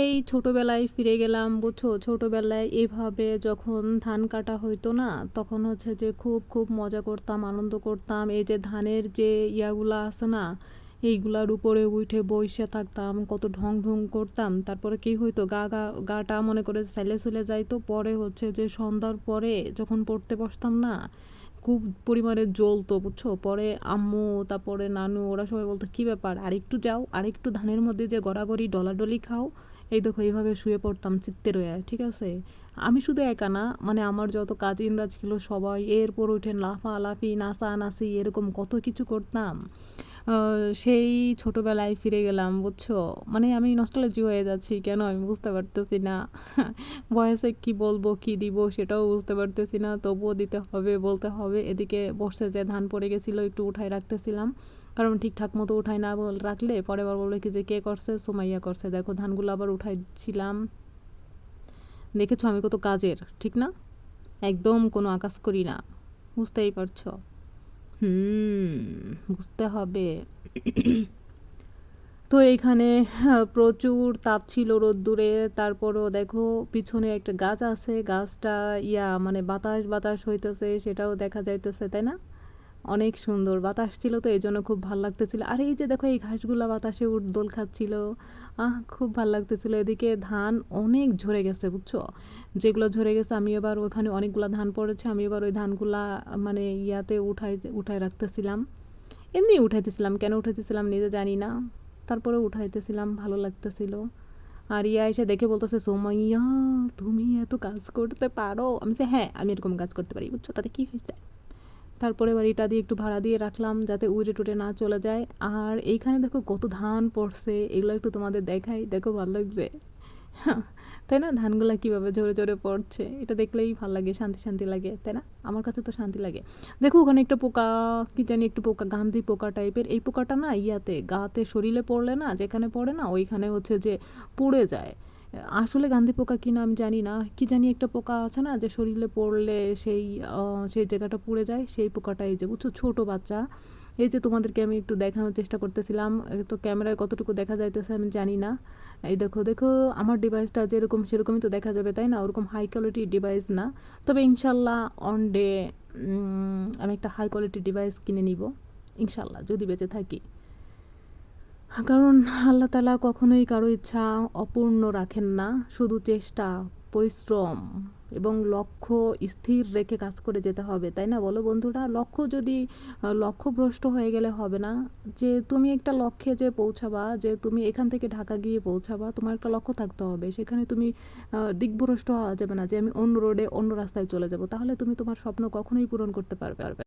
এই ছোটবেলায় ফিরে গেলাম, বুঝছো? ছোটবেলায় এভাবে যখন ধান কাটা হইতো না, তখন হচ্ছে যে খুব খুব মজা করতাম, আনন্দ করতাম। এই যে ধানের যে ইয়াগুলা আছে না, এইগুলার উপরে উঠে বইসে থাকতাম, কত ঢং ঢং করতাম। তারপরে কি হইতো, গাটা মনে করে সেলে চলে যাইতো। পরে হচ্ছে যে সন্ধ্যার পরে যখন পড়তে বসতাম না, খুব পরিমাণে জ্বলতো, বুঝছো? পরে আম্মু, তারপরে নানু, ওরা সবাই বলতো কী ব্যাপার, আরেকটু যাও, আরেকটু ধানের মধ্যে যে গড়াগড়ি ডলাডলি খাও। এই দেখো এইভাবে শুয়ে পড়তাম চিত্তে রয়ে, ঠিক আছে? আমি শুধু একা না, মানে আমার যত কাজিনরা ছিল সবাই এরপর উঠে লাফালাফি নাচানাচি এরকম কত কিছু করতাম। সেই ছোটবেলায় ফিরে গেলাম, বুঝছো? মানে আমি নস্টালজি হয়ে যাচ্ছি, কেন আমি বুঝতে পারতেছি না। বয়সে কি বলবো কি দিব সেটাও বুঝতে পারতেছি না, তবুও দিতে হবে, বলতে হবে। এদিকে বসে যে ধান পড়ে গেছিলো একটু উঠায় রাখতেছিলাম, কারণ ঠিকঠাক মতো উঠাই না রাখলে পরে আবার বলবে কি যে কে করছে, সুমাইয়া করছে। দেখো ধানগুলো আবার উঠাই দিচ্ছিলাম। দেখেছো আমি কত কাজের, ঠিক না? একদম কোনো আকাজ করি না, বুঝতেই পারছো। বুঝতে হবে। তো এইখানে প্রচুর তাপ ছিল রোদ্দুরে। তারপরও দেখো পিছনে একটা গাছ আছে, গাছটা মানে বাতাস বাতাস হইতেছে, সেটাও দেখা যাইতেছে, তাই না? অনেক সুন্দর বাতাস ছিল, তো এই জন্য খুব ভাল লাগতেছিল। আর এই যে দেখো এই ঘাসগুলা বাতাসে দোল খাচ্ছিল, খুব ভাল লাগতেছিল। এদিকে ধান অনেক ঝরে গেছে, বুঝছো? যেগুলো ঝরে গেছে আমি এবার ওখানে অনেকগুলা ধান পড়েছে, আমি এবার ওই ধানগুলা মানে ইয়াতে উঠাই রাখতেছিলাম। এমনি উঠাইতেছিলাম, কেন উঠাইতেছিলাম নিজে জানি না, তারপরে উঠাইতেছিলাম, ভালো লাগতেছিল। আর এসে দেখে বলতেছে, সোমাইয়া তুমি এত কাজ করতে পারো? আমি যে হ্যাঁ, আমি এরকম কাজ করতে পারি, বুঝছো? তাতে কি হয়েছে? তারপরে এবার এটা দিয়ে একটু ভাড়া দিয়ে রাখলাম যাতে উড়ে টুটে না চলে যায়। আর এইখানে দেখো কত ধান পড়ছে, এগুলো একটু তোমাদের দেখাই, দেখো ভালো লাগবে। তাই না? ধানগুলা কিভাবে ঝরে ঝরে পড়ছে, এটা দেখলেই ভাল লাগে, শান্তি শান্তি লাগে, তাই না? আমার কাছে তো শান্তি লাগে। দেখো ওখানে একটা পোকা, কি জানি একটু পোকা, গান্ধী পোকা টাইপের। এই পোকাটা না গাতে শরীরে পড়লে না, যেখানে পড়ে না ওইখানে হচ্ছে যে পুড়ে যায়। আসলে গান্ধী পোকা কিনা আমি জানি না, কি জানি একটা পোকা আছে না যে শরীরে পড়লে সেই জায়গাটা পুড়ে যায়, সেই পোকাটা। এই যে বুঝছো, ছোট বাচ্চা। এই যে তোমাদেরকে আমি একটু দেখানোর চেষ্টা করতেছিলাম, তো ক্যামেরায় কতটুকু দেখা যাইতেছে আমি জানি না। এই দেখো দেখো, আমার ডিভাইসটা যেরকম সেরকমই তো দেখা যাবে, তাই না? ওরকম হাই কোয়ালিটির ডিভাইস না, তবে ইনশাল্লাহ অন ডে আমি একটা হাই কোয়ালিটির ডিভাইস কিনে নিব, ইনশাল্লাহ, যদি বেঁচে থাকি। কারণ আল্লাহ তাআলা কখনোই কারো ইচ্ছা অপূর্ণ রাখেন না। শুধু চেষ্টা, পরিশ্রম এবং লক্ষ্য স্থির রেখে কাজ করে যেতে হবে, তাই না? বলো বন্ধুরা, লক্ষ্যভ্রষ্ট হয়ে গেলে হবে না। যে তুমি একটা লক্ষ্যে যে পৌঁছাবা, যে তুমি এখান থেকে ঢাকা গিয়ে পৌঁছাবা, তোমার একটা লক্ষ্য থাকতে হবে। সেখানে তুমি দিকভ্রষ্ট হওয়া যাবে না যে আমি অন্য রোডে অন্য রাস্তায় চলে যাব, তাহলে তুমি তোমার স্বপ্ন কখনোই পূরণ করতে পারবে